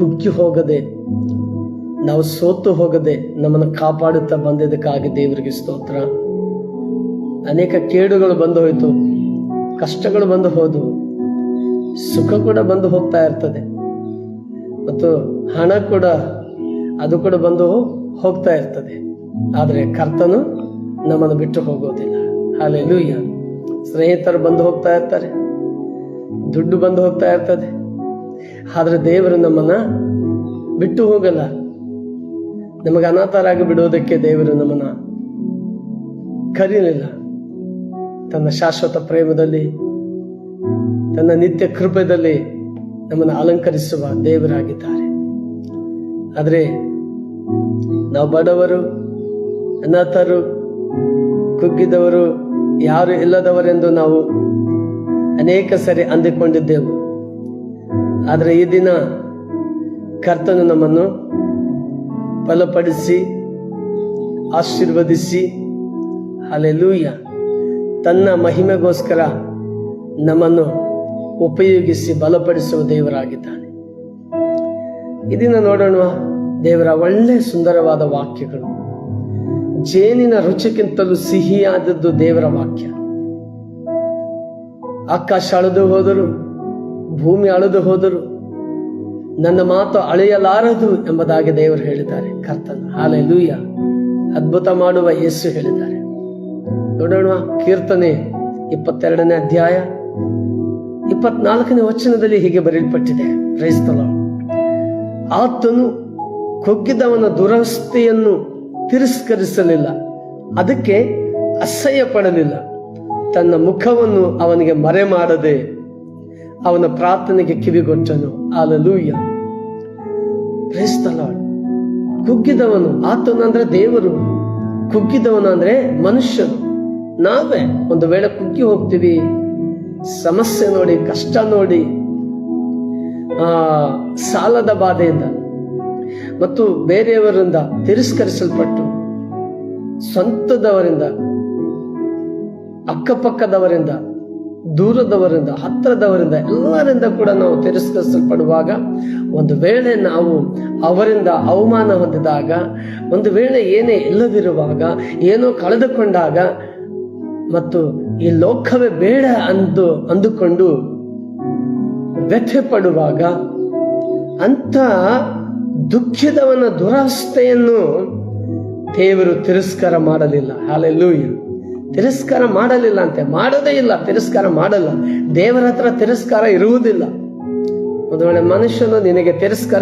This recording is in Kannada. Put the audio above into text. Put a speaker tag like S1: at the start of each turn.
S1: ಕುಗ್ಗಿ ಹೋಗದೆ, ನಾವು ಸೋತು ಹೋಗದೆ ನಮ್ಮನ್ನು ಕಾಪಾಡುತ್ತಾ ಬಂದಿದ್ದಕ್ಕಾಗಿ ದೇವರಿಗೆ ಸ್ತೋತ್ರ. ಅನೇಕ ಕೇಡುಗಳು ಬಂದು ಹೋಯ್ತು, ಕಷ್ಟಗಳು ಬಂದು ಹೋದವು, ಸುಖ ಕೂಡ ಬಂದು ಹೋಗ್ತಾ ಇರ್ತದೆ, ಮತ್ತು ಹಣ ಕೂಡ ಅದು ಕೂಡ ಬಂದು ಹೋಗ್ತಾ ಇರ್ತದೆ. ಆದರೆ ಕರ್ತನು ನಮ್ಮನ್ನು ಬಿಟ್ಟು ಹೋಗೋದಿಲ್ಲ. ಹಲ್ಲೆಲೂಯಾ. ಸ್ನೇಹಿತರು ಬಂದು ಹೋಗ್ತಾ ಇರ್ತಾರೆ, ದುಡ್ಡು ಬಂದು ಹೋಗ್ತಾ ಇರ್ತದೆ, ಆದರೆ ದೇವರು ನಮ್ಮನ್ನ ಬಿಟ್ಟು ಹೋಗಲ್ಲ. ನಮಗೆ ಅನಾಥರಾಗಿ ಬಿಡುವುದಕ್ಕೆ ದೇವರು ನಮ್ಮನ್ನ ಕರೀಲಿಲ್ಲ. ತನ್ನ ಶಾಶ್ವತ ಪ್ರೇಮದಲ್ಲಿ, ತನ್ನ ನಿತ್ಯ ಕೃಪೆಯಲ್ಲಿ ನಮ್ಮನ್ನು ಅಲಂಕರಿಸುವ ದೇವರಾಗಿದ್ದಾರೆ. ಆದರೆ ನಾವು ಬಡವರು, ಅನಾಥರು, ಕುಗ್ಗಿದವರು, ಯಾರು ಇಲ್ಲದವರೆಂದು ನಾವು ಅನೇಕ ಸರಿ ಅಂದುಕೊಂಡಿದ್ದೆವು. ಆದರೆ ಈ ದಿನ ಕರ್ತನು ನಮ್ಮನ್ನು ಬಲಪಡಿಸಿ ಆಶೀರ್ವದಿಸಿ, ಹಲ್ಲೆಲೂಯಾ, ತನ್ನ ಮಹಿಮೆಗೋಸ್ಕರ ನಮ್ಮನ್ನು ಉಪಯೋಗಿಸಿ ಬಲಪಡಿಸುವ ದೇವರಾಗಿದ್ದಾನೆ. ಇದನ್ನ ನೋಡೋಣ. ದೇವರ ಒಳ್ಳೆ ಸುಂದರವಾದ ವಾಕ್ಯಗಳು. ಜೇನಿನ ರುಚಿಗಿಂತಲೂ ಸಿಹಿಯಾದದ್ದು ದೇವರ ವಾಕ್ಯ. ಆಕಾಶ ಅಳೆದು ಹೋದರು, ಭೂಮಿ ಅಳೆದು ಹೋದರು, ನನ್ನ ಮಾತು ಅಳೆಯಲಾರದು ಎಂಬುದಾಗಿ ದೇವರು ಹೇಳಿದ್ದಾರೆ. ಕರ್ತನ ಹಲ್ಲೆಲೂಯಾ. ಅದ್ಭುತ ಮಾಡುವ ಯೇಸು ಹೇಳಿದ್ದಾರೆ. ನೋಡೋಣ. ಕೀರ್ತನೆ 22ನೇ ಅಧ್ಯಾಯ 24ನೇ ವಚನದಲ್ಲಿ ಹೀಗೆ ಬರೆಯಲ್ಪಟ್ಟಿದೆ. Praise the Lord. ಆತನು ಕುಗ್ಗಿದವನ ದುರವಸ್ಥೆಯನ್ನು ತಿರಸ್ಕರಿಸಲಿಲ್ಲ, ಅದಕ್ಕೆ ಅಸಹ್ಯ ಪಡಲಿಲ್ಲ. ತನ್ನ ಮುಖವನ್ನು ಅವನಿಗೆ ಮರೆ ಮಾಡದೆ ಅವನ ಪ್ರಾರ್ಥನೆಗೆ ಕಿವಿಗೊಟ್ಟನು. ಹಲ್ಲೆಲೂಯಾ. Praise the Lord. ಕುಗ್ಗಿದವನು, ಆತನು ಅಂದ್ರೆ ದೇವರು, ಕುಗ್ಗಿದವನು ಅಂದ್ರೆ ಮನುಷ್ಯರು. ನಾವೇ ಒಂದು ವೇಳೆ ಕುಗ್ಗಿ ಹೋಗ್ತೀವಿ, ಸಮಸ್ಯೆ ನೋಡಿ, ಕಷ್ಟ ನೋಡಿ, ಸಾಲದ ಬಾಧೆಯಿಂದ ಮತ್ತು ಬೇರೆಯವರಿಂದ ತಿರಸ್ಕರಿಸಲ್ಪಟ್ಟು, ಸ್ವಂತದವರಿಂದ, ಅಕ್ಕಪಕ್ಕದವರಿಂದ, ದೂರದವರಿಂದ, ಹತ್ತಿರದವರಿಂದ, ಎಲ್ಲರಿಂದ ಕೂಡ ನಾವು ತಿರಸ್ಕರಿಸಲ್ಪಡುವಾಗ, ಒಂದು ವೇಳೆ ನಾವು ಅವರಿಂದ ಅವಮಾನ ಹೊಂದಿದಾಗ, ಒಂದು ವೇಳೆ ಏನೇ ಇಲ್ಲದಿರುವಾಗ, ಏನೋ ಕಳೆದುಕೊಂಡಾಗ, ಮತ್ತು ಈ ಲೋಕವೇ ಬೇಡ ಅಂದುಕೊಂಡು ವ್ಯಥೆ ಪಡುವಾಗ, ಅಂತ ದುಃಖಿದವನ ದುರವಸ್ಥೆಯನ್ನು ದೇವರು ತಿರಸ್ಕಾರ ಮಾಡಲಿಲ್ಲ. ಹಲ್ಲೆಲೂಯಾ. ತಿರಸ್ಕಾರ ಮಾಡಲಿಲ್ಲ ಅಂತೆ, ಮಾಡೋದೇ ಇಲ್ಲ, ತಿರಸ್ಕಾರ ಮಾಡಲ್ಲ. ದೇವರ ಹತ್ರ ತಿರಸ್ಕಾರ ಇರುವುದಿಲ್ಲ. ಒಂದು ವೇಳೆ ಮನುಷ್ಯನು ನಿನಗೆ ತಿರಸ್ಕಾರ